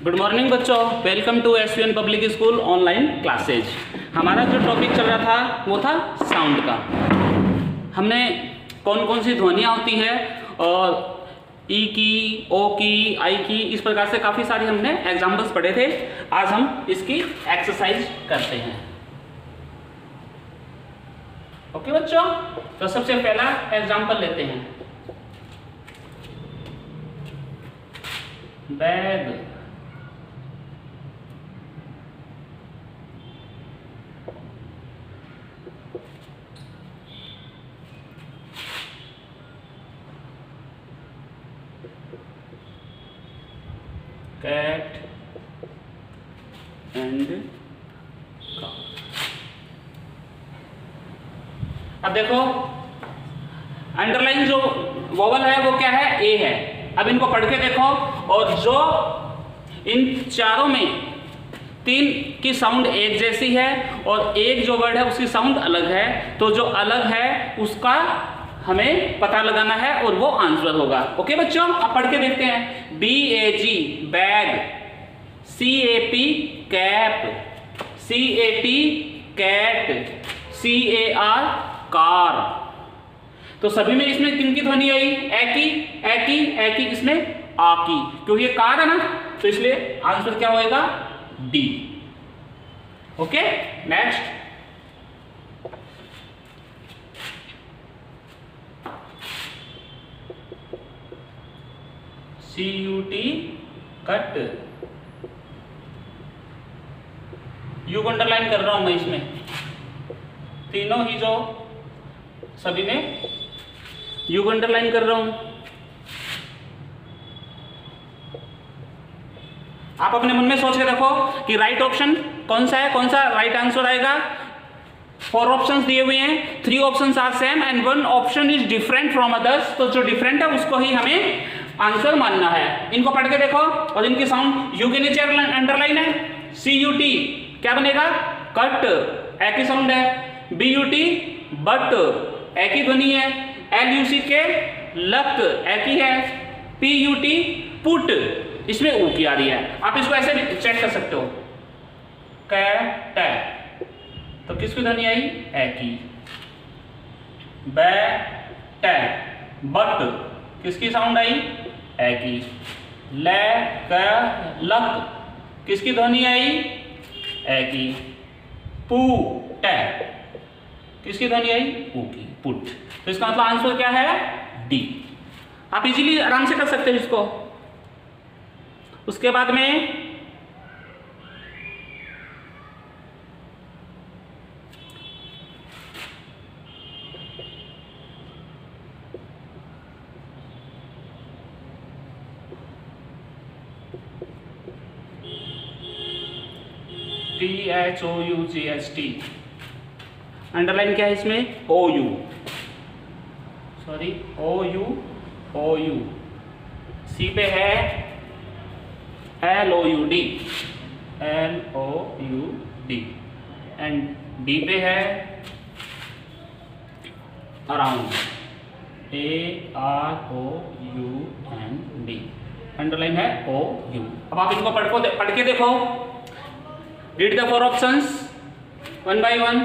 Good morning बच्चों, welcome to SVN public school online classes. हमारा जो टॉपिक चल रहा था वो था साउंड का। हमने कौन कौन सी ध्वनियाँ होती है और ई की, ओ की, आई की, इस प्रकार से काफ़ी सारी हमने एग्जाम्पल्स पढ़े थे। आज हम इसकी एक्सरसाइज करते हैं। ओके बच्चों, तो सबसे पहला एग्जाम्पल लेते हैं। Bag, cat and cow. अब देखो, अंडरलाइन जो वोवल है वो क्या है? ए है। अब इनको पढ़ के देखो, और जो इन चारों में तीन की साउंड एक जैसी है और एक जो वर्ड है उसकी साउंड अलग है, तो जो अलग है उसका हमें पता लगाना है और वो आंसर होगा। ओके बच्चों, अब पढ़ के देखते हैं। BAG bag, CAP cap, CAT cat, CAR car. तो सभी में इसमें किन की ध्वनि आई? ए की, इसमें आ की, क्योंकि ये कार है ना, तो इसलिए आंसर क्या होएगा? D. Okay, next. CUT cut. You को अंडरलाइन कर रहा हूं मैं इसमें, तीनों ही जो सभी में यू को अंडरलाइन कर रहा हूं। आप अपने मन में सोच के रखो कि राइट ऑप्शन कौन सा है, कौन सा राइट आंसर आएगा। 4 ऑप्शंस दिए हुए हैं, 3 options are same and 1 option is different from others. तो जो डिफरेंट है उसको ही हमें आंसर मानना है। इनको पढ़ के देखो और इनकी साउंड यू के नीचे अंडरलाइन है। CUT क्या बनेगा? कट, ए की साउंड है। BUT बट, ए की ध्वनि है। LUC के लक, ए की है। PUT पुट, इसमें ऊ की आ रही है। आप इसको ऐसे भी चेक कर सकते हो। कैट, तो किसकी ध्वनि आई? ए की। बैट, बट, किसकी साउंड आई? ए की। लक, किसकी ध्वनि आई? ए की। पुट, किसकी ध्वनि आई? ऊ की, पुट। तो इसका मतलब आंसर क्या है? डी। आप इजीली आराम से कर सकते हो इसको। उसके बाद में THOUGHT, अंडरलाइन क्या है इसमें? OU, sorry OU। C पे है LOUD एंड D पे है अराउंड, AROUND, अंडरलाइन है OU। अब आप इनको पढ़ के देखो। Read the 4 options one by one.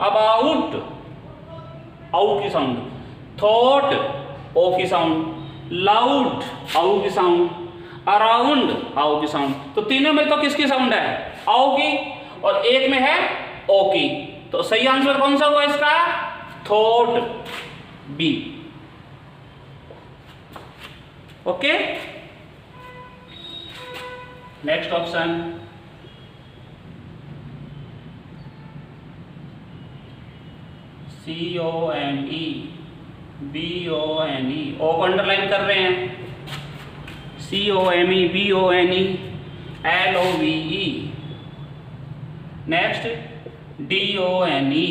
About, आउ की साउंड। Thought, ओ की साउंड। Loud, आउ की साउंड। Around, आउ की साउंड। तो तीनों में तो किसकी साउंड है? आउ की, और एक में है ओ की। तो सही आंसर कौन सा हुआ इसका? Thought, B। Okay, next option. COME, BONE, ओ को अंडरलाइन कर रहे हैं। COME, BONE, LOVE, next DONE।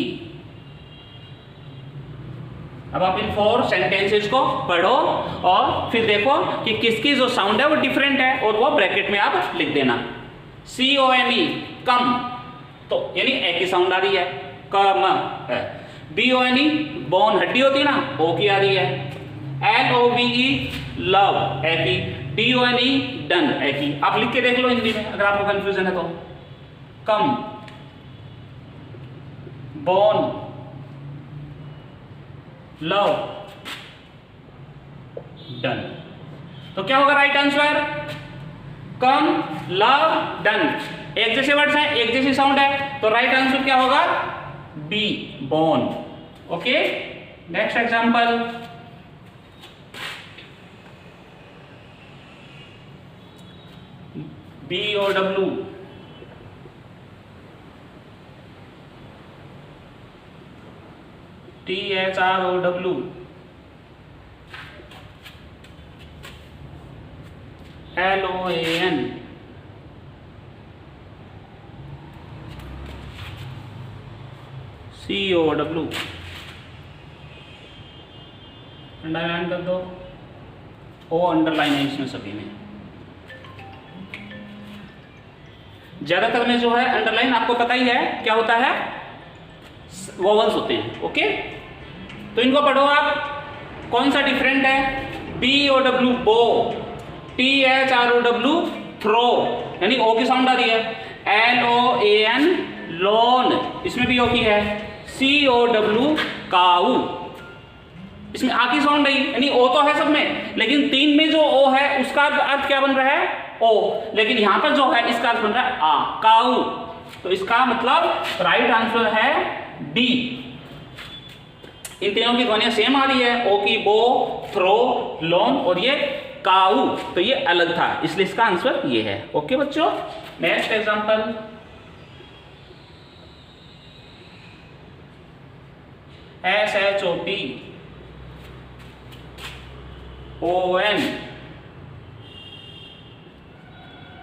अब आप इन 4 सेंटेंसेस को पढ़ो और फिर देखो कि किसकी जो साउंड है वो डिफरेंट है, और वो ब्रैकेट में आप लिख देना। COME कम, तो यानी ए की साउंड आ रही है, कम है। BONE बोन, हड्डी होती है ना, ओ की आ रही है। LOVE लव, ए की। DONE डन एक ही। आप लिख के देख लो हिंदी में अगर आपको कंफ्यूजन है तो। कम, बॉर्न, लव, डन। तो क्या होगा राइट आंसर? कम, लव, डन। एक जैसे वर्ड्स हैं, एक जैसी साउंड है, तो राइट आंसर क्या होगा? B, born. Okay, next example. BOW, THROW, LOAN, COW, underline कर दो। ओ अंडरलाइन है इसमें सभी में। ज्यादातर में जो है अंडरलाइन आपको पता ही है क्या होता है, वोवल्स होते हैं। ओके, तो इनको पढ़ो आप। कौन सा डिफरेंट है? BOW बो, THROW थ्रो, यानी ओ की साउंड आ रही है। LOAN लोन, इसमें भी ओ की है। COW काऊ, इसमें आ की साउंड आई, यानी ओ तो है सब में, लेकिन तीन में जो ओ है उसका अर्थ क्या बन रहा है? ओ। लेकिन यहां पर जो है इसका अर्थ बन रहा है आ, काऊ। तो इसका मतलब राइट आंसर है बी। इन तीनों की ध्वनियां सेम आ रही है, ओ की बो, थ्रो, लोन, और ये काऊ, तो ये अलग था, इसलिए इसका आंसर ये है। ओके बच्चों, next example. SHOP, ON,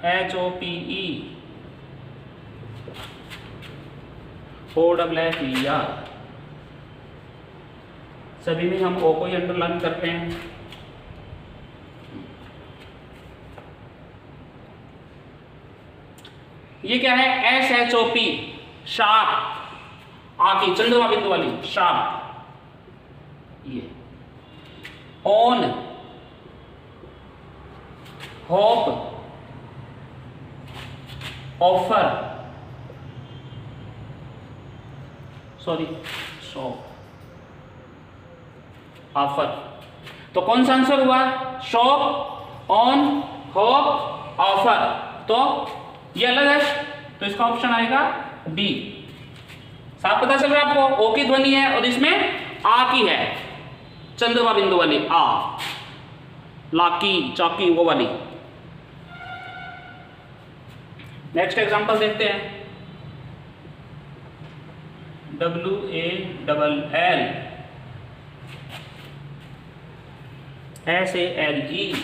HOPE, OFFER, सभी में हम ओ को ही अंडरलाइन करते हैं। ये क्या है? SHOP, शार्प, आ की चंद्रमा बिंदु वाली शार्प। ये on, hope, offer, sorry shop, offer. तो कौन सा आंसर हुआ? Shop, on, hope, offer. तो ये अलग है, तो इसका ऑप्शन आएगा डी। साफ पता चल रहा है आपको? ओ की ध्वनि है और इसमें आ की है, चंद्रमा बिंदु वाली आ, लाकी, चौकी, वो वाली। नेक्स्ट एग्जांपल देखते हैं। WALL, SALE,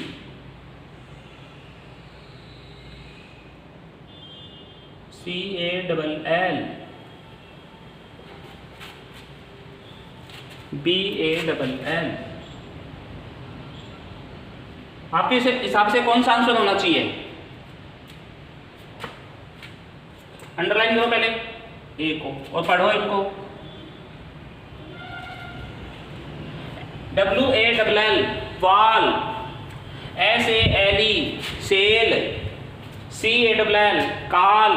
CALL, BALL। आपके हिसाब से कौन सा आंसर होना चाहिए? अंडरलाइन करो पहले ए को और पढ़ो इनको। WALL वाल, SALE सेल, CALL काल,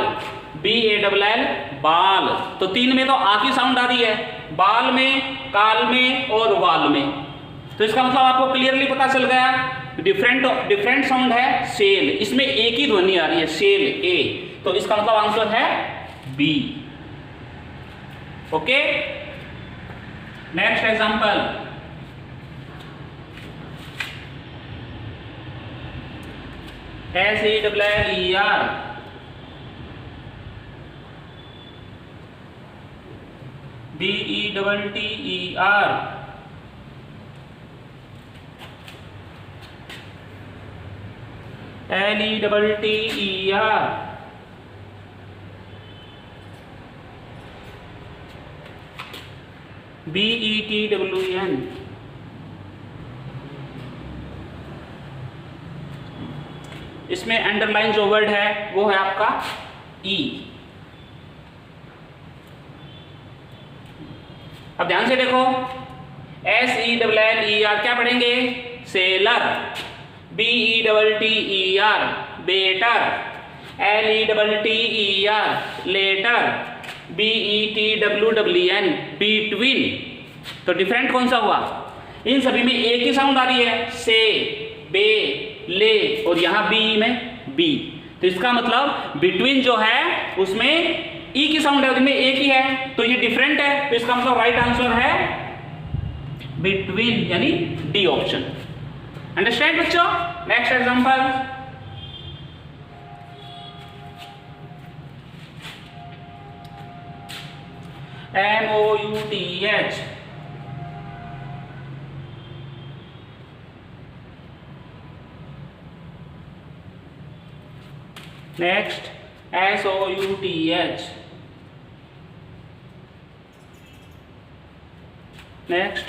BALL बाल। तो तीन में तो आ की साउंड आ रही है, बाल में, काल में और वाल में। तो इसका मतलब आपको क्लियरली पता चल गया, डिफरेंट साउंड है सेल, इसमें ए की ध्वनि आ रही है, सेल ए। तो इसका मतलब आंसर है B. Okay, next example. SELLER, BETTER, LETTER, BETWN। इसमें अंडरलाइन जो वर्ड है वो है आपका ई। अब ध्यान से देखो, SELLER क्या पढ़ेंगे? Seller. BETTER better, LETTER letter, BETWWN between. तो डिफरेंट कौन सा हुआ? इन सभी में एक ही साउंड आ रही है, से, बे, ले, और यहाँ बी में बी। तो इसका मतलब बिटवीन जो है उसमें ई की साउंड है, उसमें एक ही है, तो ये डिफरेंट है। तो इसका मतलब राइट आंसर है बिटवीन, यानी डी ऑप्शन। अंडरस्टैंड बच्चों? Next example, MOUTH next SOUTH next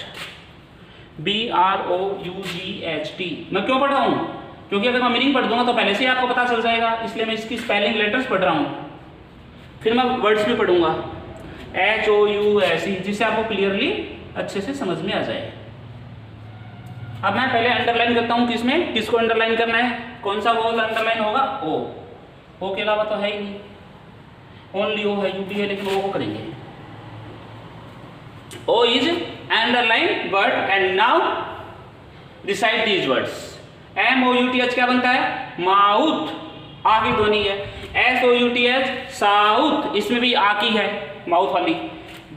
BROUGHT। मैं क्यों पढ़ रहा हूं? क्योंकि अगर मैं मीनिंग पढ़ दूंगा तो पहले से ही आपको पता चल जाएगा, इसलिए मैं इसकी स्पेलिंग लेटर्स पढ़ रहा हूं, फिर मैं वर्ड्स भी पढ़ूंगा HOUSE, जिससे आपको क्लियरली अच्छे से समझ में आ जाए। अब मैं पहले अंडरलाइन करता हूं, किसमें किसको अंडरलाइन करना है, कौन सा वोवल अंडरलाइन होगा? ओ के अलावा तो है ही नहीं, ओनली ओ है, यूटी है, लेकिन ओ को करेंगे। O is underline word and now recite these words. MOUTH क्या बनता है? माउथ, आ की ध्वनि है। SOUTH साउथ, इसमें भी आ की है, माउथ वाली।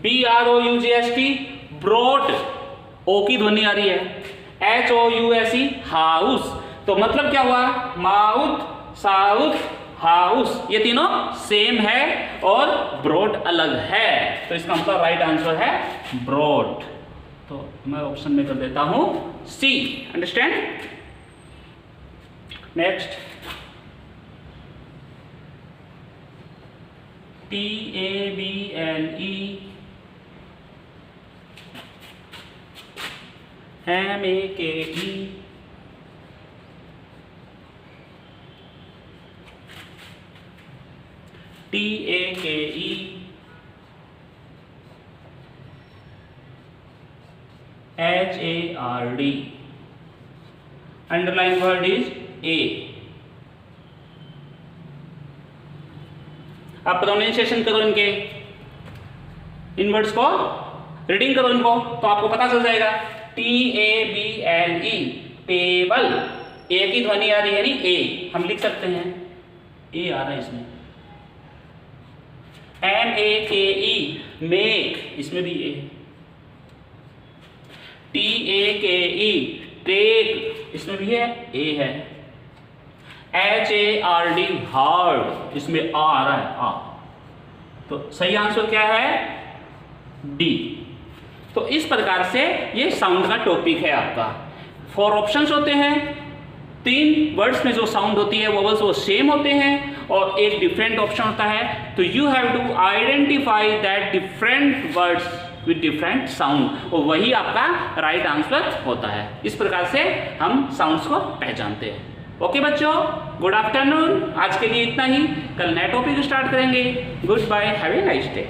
BROUGHT ब्रॉड, ओ की ध्वनि आ रही है। HOUSE house. तो मतलब क्या हुआ? माउथ, साउथ, हाउस, ये तीनों सेम है और ब्रॉड अलग है, तो इसका मतलब राइट आंसर है ब्रॉड। तो मैं ऑप्शन में कर देता हूं C. Understand? Next TABLE MAKE TAKE HARD। Underline word is A. आप प्रोनाउंसिएशन करो इनके, इन वर्ड्स को रीडिंग करो इनको, तो आपको पता चल जाएगा। TABLE टेबल, ए की ध्वनि आ रही है, यानी ए हम लिख सकते हैं, ए आ रहा है इसमें। MAKE मेक, इसमें भी ए। TAKE टेक, इसमें भी है, ए है। HARD हार्ड, इसमें आ रहा है, आ। तो सही आंसर क्या है? डी। तो इस प्रकार से ये साउंड का टॉपिक है आपका। 4 ऑप्शंस होते हैं, 3 वर्ड्स में जो साउंड होती है वोवल्स वो सेम होते हैं और एक डिफरेंट ऑप्शन होता है। तो you have to identify that different words with different sound, और वही आपका राइट आंसर होता है। इस प्रकार से हम साउंड्स को पहचानते हैं। ओके बच्चों, गुड आफ्टरनून। आज के लिए इतना ही, कल नया टॉपिक स्टार्ट करेंगे। Goodbye, have a nice day.